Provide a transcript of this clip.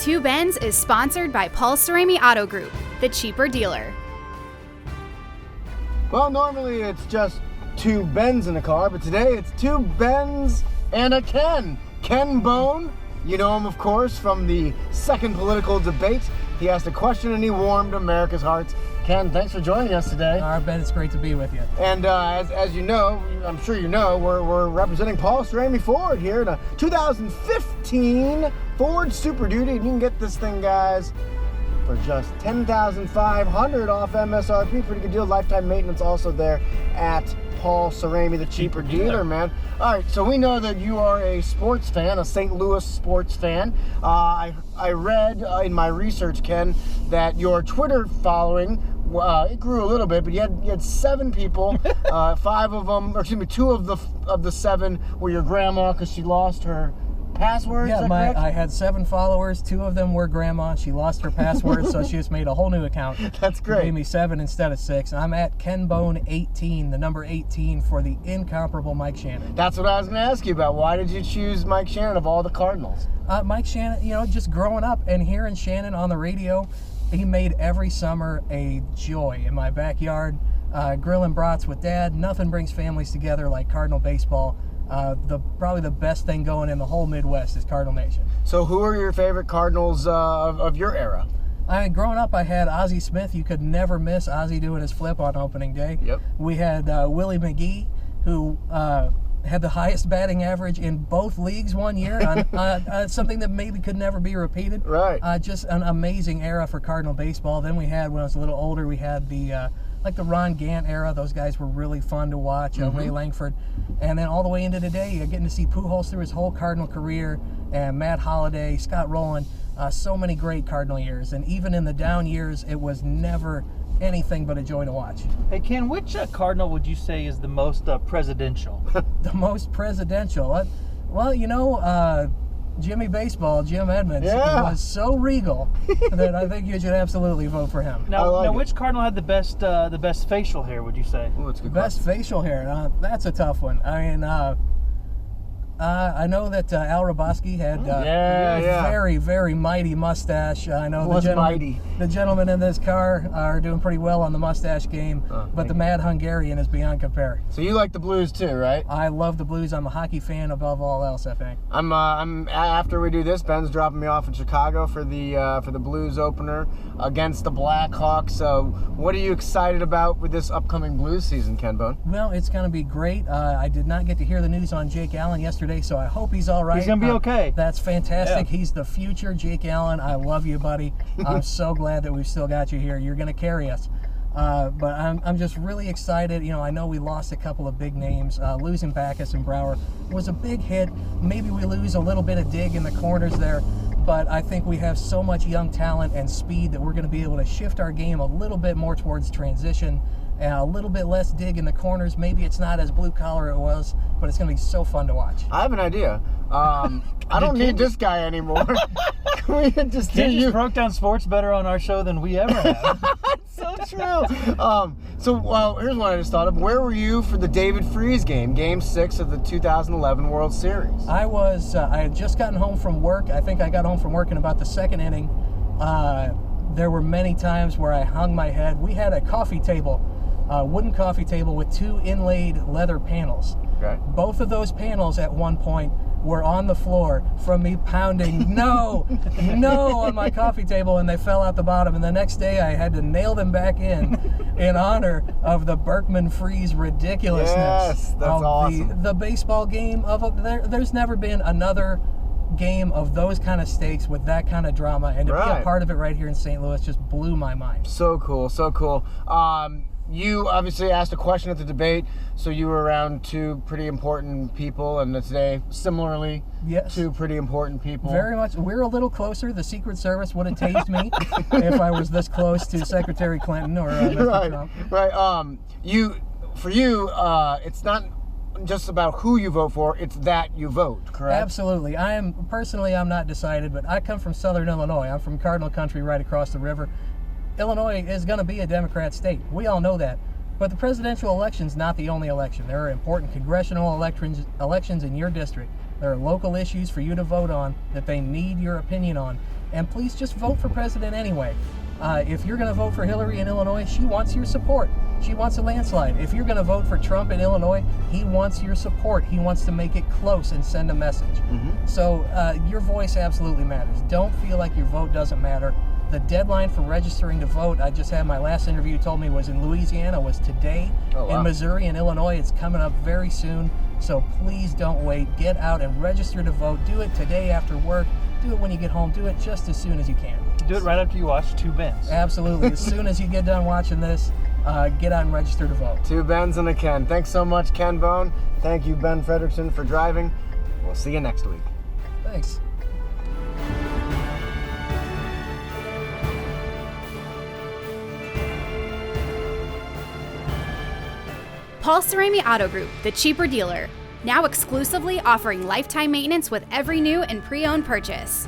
Two Bends is sponsored by Paul Cerami Auto Group, the cheaper dealer. Well, normally it's just two Bens in a car, but today it's two Bens and a Ken. Ken Bone, you know him, of course, from the second political debate. He asked a question and he warmed America's hearts. Ken, thanks for joining us today. Ben, it's great to be with you. And as you know, I'm sure you know, we're representing Paul Cerami Ford here in a 2015 Ford Super Duty. And you can get this thing, guys, for just $10,500 off MSRP. Pretty good deal. Lifetime maintenance also there at Paul Cerami, the cheaper dealer, man. All right, so we know that you are a sports fan, a St. Louis sports fan. I read in my research, Ken, that your Twitter following, it grew a little bit, but you had 7 people. 5 of them, or excuse me, 2 of the 7 were your grandma because she lost her password. Yeah, I had 7 followers. 2 of them were grandma. She lost her password, so she just made a whole new account. That's great. Gave me 7 instead of 6. I'm at KenBone18, the number 18 for the incomparable Mike Shannon. That's what I was going to ask you about. Why did you choose Mike Shannon of all the Cardinals? Mike Shannon, just growing up and hearing Shannon on the radio, he made every summer a joy in my backyard. Grilling brats with Dad. Nothing brings families together like Cardinal baseball. Probably the best thing going in the whole Midwest is Cardinal Nation. So who are your favorite Cardinals of your era? Growing up, I had Ozzie Smith. You could never miss Ozzie doing his flip on opening day. Yep. We had Willie McGee, who had the highest batting average in both leagues one year on something that maybe could never be repeated. Right. Just an amazing era for Cardinal baseball. Then we had, when I was a little older, we had the Ron Gant era. Those guys were really fun to watch. Ray Langford. And then all the way into today, getting to see Pujols through his whole Cardinal career, and Matt Holliday, Scott Rowland. So many great Cardinal years. And even in the down years, it was never anything but a joy to watch. Hey, Ken, which Cardinal would you say is the most presidential? The most presidential? Well, Jimmy Baseball, Jim Edmonds, was so regal that I think you should absolutely vote for him. Now, which Cardinal had the best facial hair, would you say? Ooh, that's a good Best question. facial hair? That's a tough one. I know that Al Roboski had a very, very mighty mustache. I know the gentlemen in this car are doing pretty well on the mustache game, but the Mad Hungarian is beyond compare. So you like the Blues too, right? I love the Blues. I'm a hockey fan above all else, I think. I'm after we do this, Ben's dropping me off in Chicago for the Blues opener against the Blackhawks. So what are you excited about with this upcoming Blues season, Ken Bone? Well, it's going to be great. I did not get to hear the news on Jake Allen yesterday, so I hope he's all right. He's going to be okay. That's fantastic. Yeah. He's the future Jake Allen. I love you, buddy. I'm so glad that we've still got you here. You're going to carry us. But I'm just really excited. I know we lost a couple of big names. Losing Backus and Brower was a big hit. Maybe we lose a little bit of dig in the corners there, but I think we have so much young talent and speed that we're going to be able to shift our game a little bit more towards transition and a little bit less dig in the corners. Maybe it's not as blue collar it was, but it's going to be so fun to watch. I have an idea. I don't need this guy anymore. Can we just Ken just broke down sports better on our show than we ever have. So true. Here's one I just thought of. Where were you for the David Freese game, Game 6 of the 2011 World Series? I had just gotten home from work. I think I got home from work in about the second inning. There were many times where I hung my head. We had a coffee table, wooden coffee table with 2 inlaid leather panels. Okay. Both of those panels at one point were on the floor from me pounding no on my coffee table, and they fell out the bottom. And the next day I had to nail them back in honor of the Berkman Freeze ridiculousness. Yes, that's awesome. The baseball game there's never been another game of those kind of stakes with that kind of drama, and to be a part of it right here in St. Louis just blew my mind. So cool. You obviously asked a question at the debate, so you were around 2 pretty important people, and today, similarly, yes, 2 pretty important people. Very much. We're a little closer. The Secret Service would have tased me if I was this close to Secretary Clinton or Mr. Trump. Right. For you, it's not just about who you vote for, it's that you vote, correct? Absolutely. I'm not decided, but I come from Southern Illinois. I'm from Cardinal country right across the river. Illinois is going to be a Democrat state. We all know that. But the presidential election's not the only election. There are important congressional elections in your district. There are local issues for you to vote on that they need your opinion on. And please just vote for president anyway. If you're going to vote for Hillary in Illinois, she wants your support. She wants a landslide. If you're going to vote for Trump in Illinois, he wants your support. He wants to make it close and send a message. So your voice absolutely matters. Don't feel like your vote doesn't matter. The deadline for registering to vote, I just had my last interview told me was in Louisiana, was today. Oh, wow. In Missouri and Illinois, it's coming up very soon. So please don't wait. Get out and register to vote. Do it today after work. Do it when you get home. Do it just as soon as you can. Do it right after you watch Two Bens. Absolutely. As soon as you get done watching this, get out and register to vote. Two Bens and a Ken. Thanks so much, Ken Bone. Thank you, Ben Frederickson, for driving. We'll see you next week. Thanks. Paul Cerami Auto Group, the cheaper dealer. Now exclusively offering lifetime maintenance with every new and pre-owned purchase.